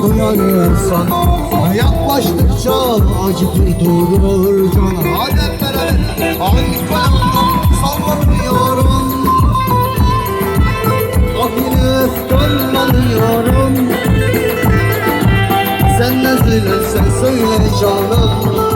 uyanırsan, yaklaştıkça acı durur can. Hadi hep beraber aynı kalemden sallanıyorum. Ahine tırmanıyorum. Sen ne söylersen söyle canım.